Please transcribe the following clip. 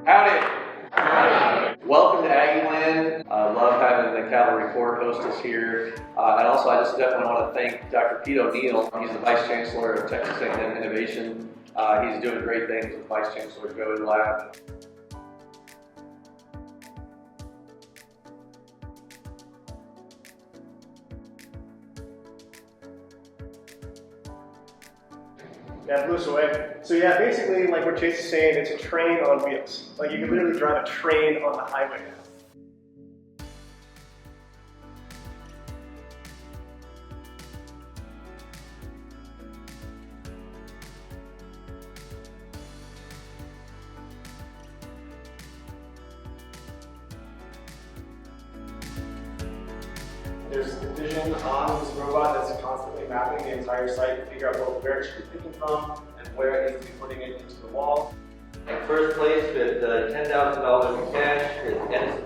Howdy. Howdy. Welcome to Aggieland. I love having the Cavalry Corps host us here. And also I just definitely want to thank Dr. Pete O'Neill. He's the Vice Chancellor of Texas A&M Innovation. He's doing great things with Vice Chancellor Joey Lab. Yeah, blew us away. So yeah, basically, like what Chase is saying, it's a train on wheels. Like you can literally drive a train on the highway now. There's a vision on this robot that's constantly mapping the entire site to figure out where it should be picking from and where it needs to be putting it into the wall. In first place with $10,000 in cash is Dennis